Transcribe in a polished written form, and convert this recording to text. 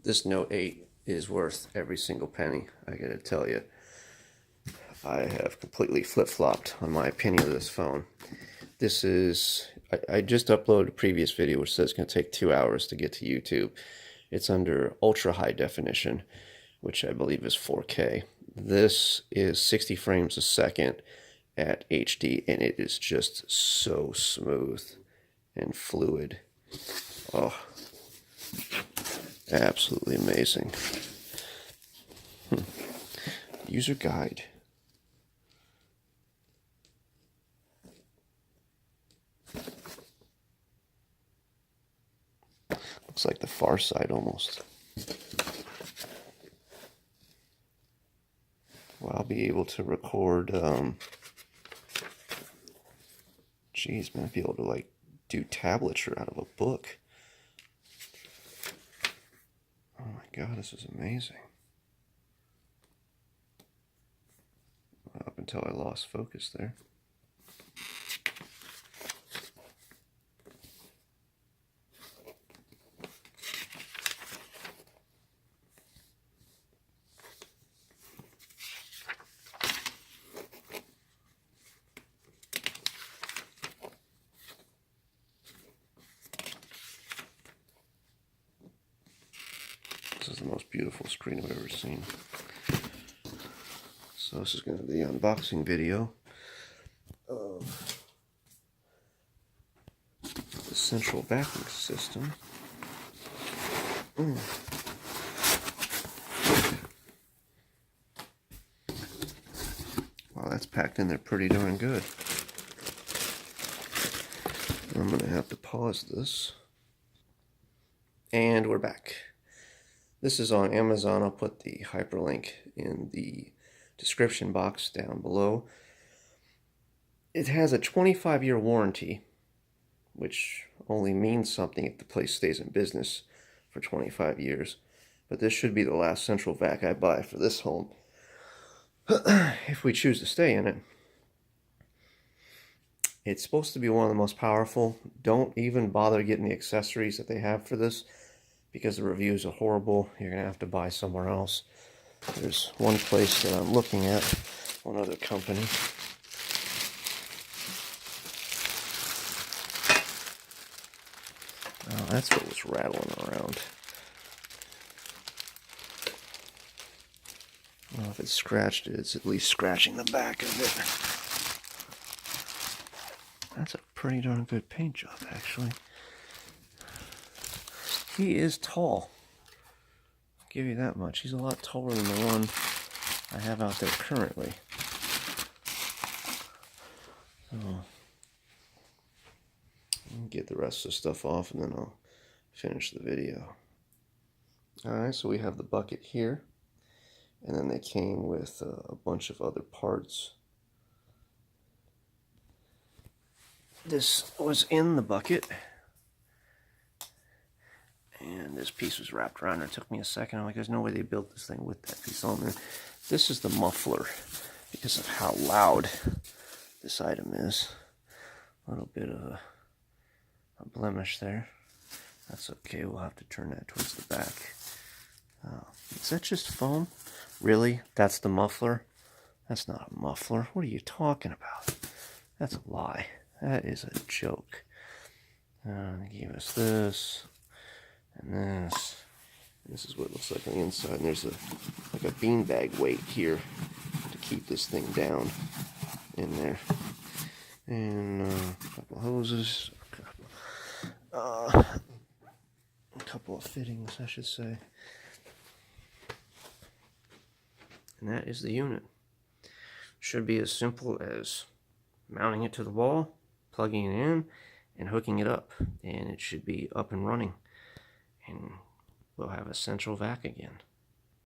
This Note 8 is worth every single penny, I gotta tell you. I have completely flip-flopped on my opinion of this phone. This is, I just uploaded a previous video which says it's going to take 2 hours to get to YouTube. It's under ultra high definition, which I believe is 4K. This is 60 frames a second at HD, and it is just so smooth and fluid. Oh, absolutely amazing. User guide. Looks like the Far Side almost. Well, I'll be able to record, geez, man, I'll be able to like do tablature out of a book. Oh my God, this is amazing. Up until I lost focus there. This is the most beautiful screen I've ever seen. So this is going to be the unboxing video of the central vacuum system. Wow, that's packed in there pretty darn good. I'm going to have to pause this. And we're back. This is on Amazon. I'll put the hyperlink in the description box down below. It has a 25-year warranty, which only means something if the place stays in business for 25 years. But this should be the last central vac I buy for this home, if we choose to stay in it. It's supposed to be one of the most powerful. Don't even bother getting the accessories that they have for this, because the reviews are horrible. You're going to have to buy somewhere else. There's one place that I'm looking at, one other company. Oh, that's what was rattling around. Well, if it's scratched, it's at least scratching the back of it. That's a pretty darn good paint job, actually. He is tall. I'll give you that much. He's a lot taller than the one I have out there currently. So, I'll get the rest of the stuff off and then I'll finish the video. Alright, so we have the bucket here. And then they came with a bunch of other parts. This was in the bucket. And this piece was wrapped around. It took me a second. I'm like, there's no way they built this thing with that piece on there. This is the muffler because of how loud this item is. A little bit of a blemish there. That's okay. We'll have to turn that towards the back. Is that just foam? Really? That's the muffler? That's not a muffler. What are you talking about? That's a lie. That is a joke. They gave us this. And this. This is what it looks like on the inside. And there's like a beanbag weight here to keep this thing down in there. And a couple of hoses. A couple of fittings, I should say. And that is the unit. Should be as simple as mounting it to the wall, plugging it in, and hooking it up. And it should be up and running. And we'll have a central vac again.